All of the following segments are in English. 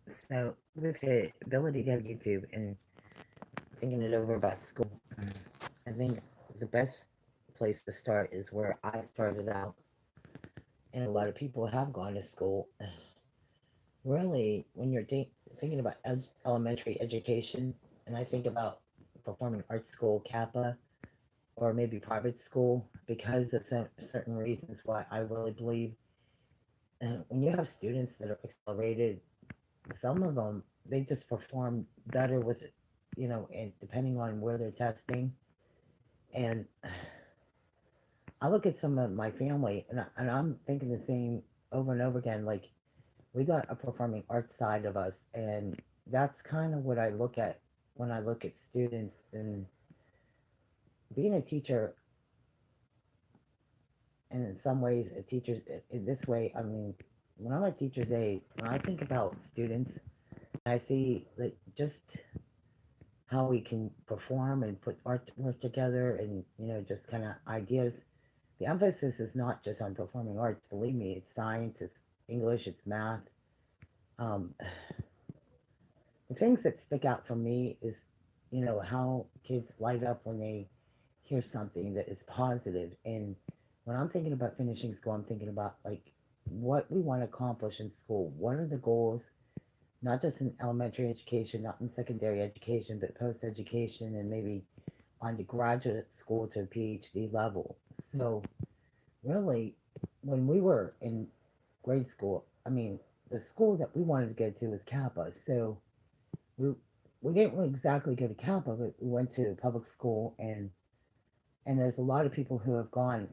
So, with the ability to have YouTube and thinking it over about school, I think the best place to start is where I started out, and a lot of people have gone to school. Really, when you're thinking about elementary education, and I think about performing arts school, Kappa, or maybe private school, because of certain reasons why I really believe when you have students that are accelerated, some of them they just perform better with, and depending on where they're testing. And I look at some of my family, and I'm thinking the same over and over again. Like we got a performing arts side of us, and that's kind of what I look at when I look at students. And being a teacher, and in some ways, a teacher's in this way. I mean, when I'm a teacher's aide, when I think about students, I see like just how we can perform and put artwork together, and just kind of ideas. The emphasis is not just on performing arts. Believe me, it's science, it's English, it's math. Um, the things that stick out for me is, how kids light up when they hear something that is positive. And when I'm thinking about finishing school, I'm thinking about like what we want to accomplish in school. What are the goals? Not just in elementary education, not in secondary education, but post education and maybe on to graduate school to a PhD level. So really, when we were in grade school, I mean, the school that we wanted to go to was Kappa. So we we didn't really exactly go to Kappa, but we went to public school, and there's a lot of people who have gone,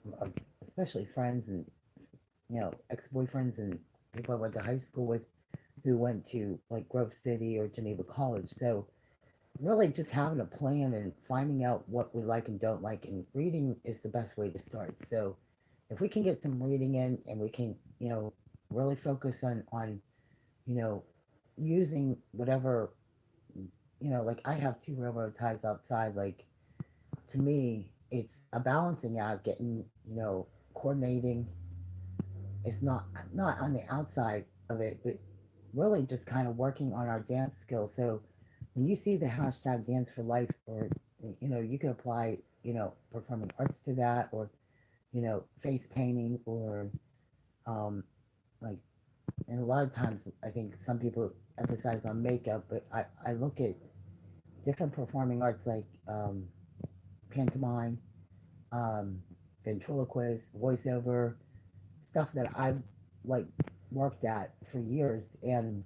especially friends and ex boyfriends and people I went to high school with who went to like Grove City or Geneva College. So really just having a plan and finding out what we like and don't like, and reading is the best way to start. So if we can get some reading in, and we can really focus on you know using whatever, like I have two railroad ties outside. Like to me it's a balancing act, getting coordinating. It's not on the outside of it, but really just kind of working on our dance skills. So when you see the hashtag dance for life, or you can apply performing arts to that, or face painting, or um, like, and a lot of times I think some people emphasize on makeup, but I look at different performing arts like pantomime, um, ventriloquist, voiceover, stuff that I've like worked at for years. And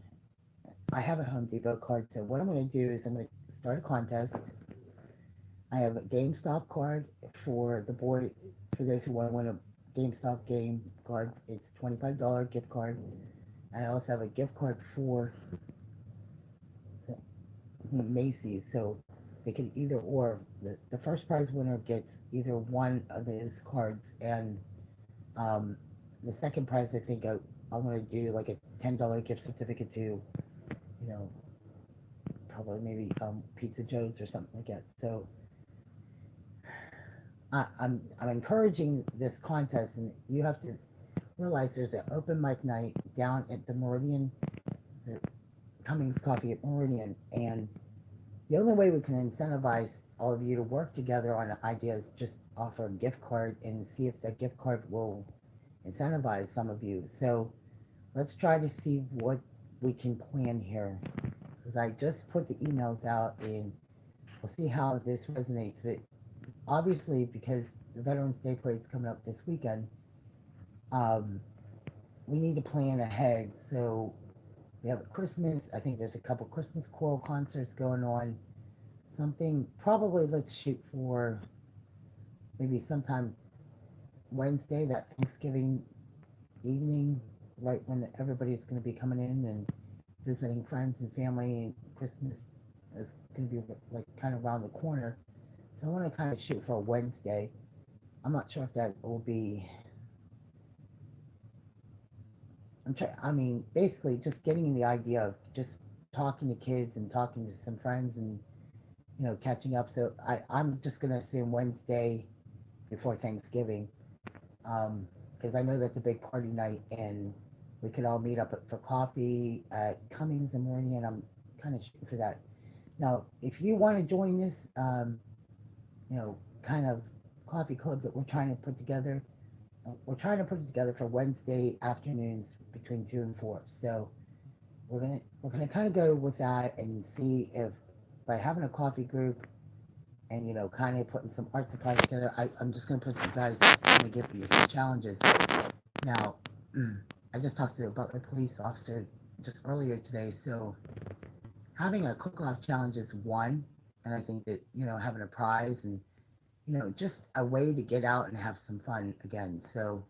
I have a Home Depot card. So what I'm going to do is I'm going to start a contest. I have a GameStop card for the board, for those who want to win a GameStop game card. It's $25 gift card. And I also have a gift card for Macy's. So they can either or. The first prize winner gets either one of those cards, and um, the second prize, I think I'm going to do like a $10 gift certificate to, know, probably maybe Pizza Joe's or something like that. So I'm encouraging this contest, and you have to realize there's an open mic night down at the Meridian, the Cummings Coffee at Meridian, and the only way we can incentivize all of you to work together on an idea is just offer a gift card and see if that gift card will incentivize some of you. So let's try to see what we can plan here. Because I just put the emails out, and we'll see how this resonates. But obviously, because the Veterans Day Parade is coming up this weekend, um, we need to plan ahead. So we have a Christmas. I think there's a couple Christmas choral concerts going on. Something probably let's shoot for maybe sometime Wednesday, that Thanksgiving evening, right when everybody's going to be coming in and visiting friends and family. And Christmas is going to be like kind of around the corner. So I want to kind of shoot for a Wednesday. I'm not sure if that will be. I mean, basically, just getting the idea of just talking to kids and talking to some friends, and catching up. So I'm just gonna assume Wednesday before Thanksgiving, because I know that's a big party night, and we could all meet up for coffee at Cummings in Meridian. I'm kind of shooting for that. Now, if you want to join this, kind of coffee club that we're trying to put together, we're trying to put it together for Wednesday afternoons between 2 and 4. So we're gonna kind of go with that and see if by having a coffee group and kind of putting some art supplies together. I'm just gonna put you guys. I'm gonna give you some challenges. Now, I just talked to the Butler police officer just earlier today. So having a cook-off challenge is one, and I think that having a prize and just a way to get out and have some fun again. So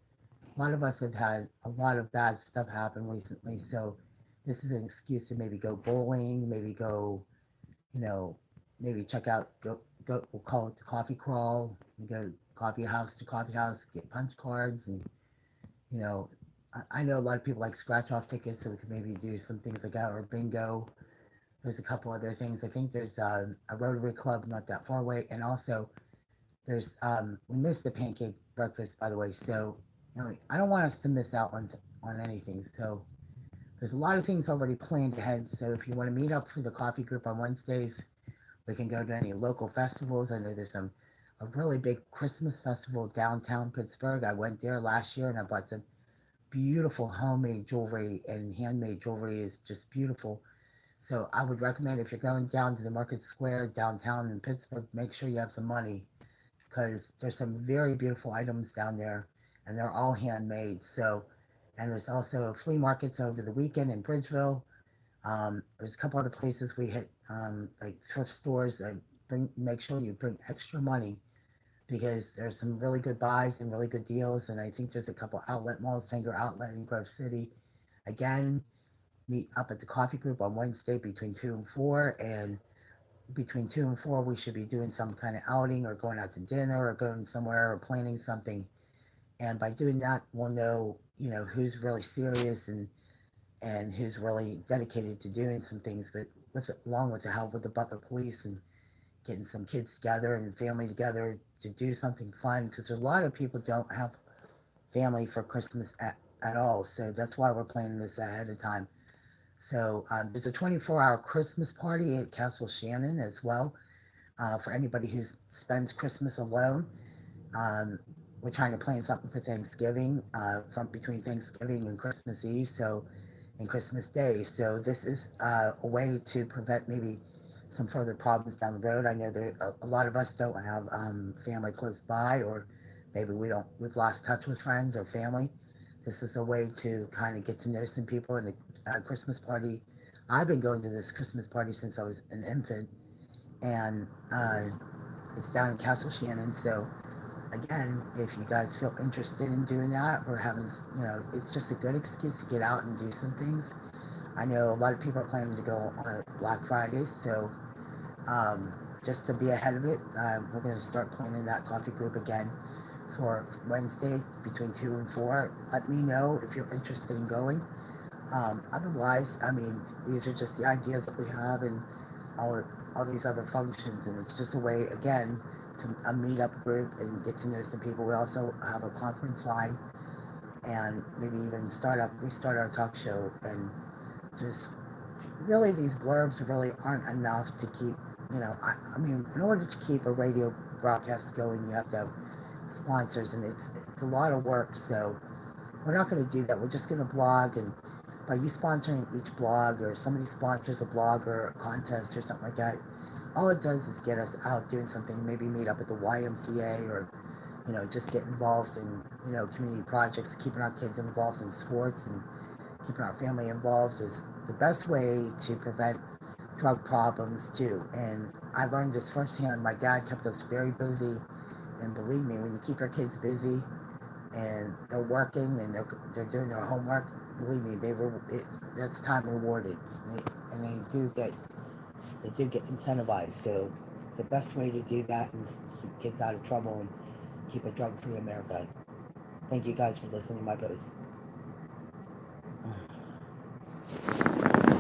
a lot of us have had a lot of bad stuff happen recently. So this is an excuse to maybe go bowling, maybe go, you know, maybe check out, go, we'll call it the coffee crawl, we go coffee house to coffee house, get punch cards. And, you know, I know a lot of people like scratch off tickets, so we could maybe do some things like that or bingo. There's a couple other things. I think there's a Rotary Club not that far away. And also, we missed the pancake breakfast, by the way. So, I don't want us to miss out on anything. So, there's a lot of things already planned ahead. So, if you want to meet up for the coffee group on Wednesdays, we can go to any local festivals. I know there's a really big Christmas festival downtown Pittsburgh. I went there last year and I bought some beautiful homemade jewelry, and handmade jewelry is just beautiful. So I would recommend if you're going down to the Market Square downtown in Pittsburgh, make sure you have some money because there's some very beautiful items down there, and they're all handmade. So, and there's also flea markets over the weekend in Bridgeville. There's a couple other places we hit, like thrift stores that make sure you bring extra money because there's some really good buys and really good deals. And I think there's a couple outlet malls, Sanger Outlet in Grove City. Again, meet up at the coffee group on Wednesday between 2 and 4, and between 2 and 4 we should be doing some kind of outing or going out to dinner or going somewhere or planning something. And by doing that, we'll know who's really serious and who's really dedicated to doing some things, but along with the help of the Butler Police and getting some kids together and family together to do something fun because a lot of people don't have family for Christmas at all. So that's why we're planning this ahead of time. So there's a 24-hour Christmas party at Castle Shannon as well for anybody who spends Christmas alone. Um, we're trying to plan something for Thanksgiving, from between Thanksgiving and Christmas Eve, and Christmas Day. So this is a way to prevent maybe some further problems down the road. I know there a lot of us don't have family close by, or maybe we've lost touch with friends or family. This is a way to kind of get to know some people. And a Christmas party, I've been going to this Christmas party since I was an infant, and it's down in Castle Shannon. So again, if you guys feel interested in doing that or having, it's just a good excuse to get out and do some things. I know a lot of people are planning to go on Black Friday, so just to be ahead of it, we're going to start planning that coffee group again for Wednesday between 2 and 4. Let me know if you're interested in going. Otherwise, I mean, these are just the ideas that we have, and all these other functions, and it's just a way again to a meetup group and get to know some people. We also have a conference line, and maybe even restart our talk show. And just really, these blurbs really aren't enough to keep, I mean, in order to keep a radio broadcast going, you have to have sponsors, and it's a lot of work. So we're not going to do that. We're just going to blog, and by you sponsoring each blog, or somebody sponsors a blog or a contest or something like that, all it does is get us out doing something. Maybe meet up at the YMCA, or just get involved in community projects. Keeping our kids involved in sports and keeping our family involved is the best way to prevent drug problems too. And I learned this firsthand. My dad kept us very busy, and believe me, when you keep your kids busy and they're working and they're doing their homework, believe me, that's time rewarded, and they do get incentivized. So the best way to do that is keep kids out of trouble and keep a drug-free America. Thank you guys for listening to my post.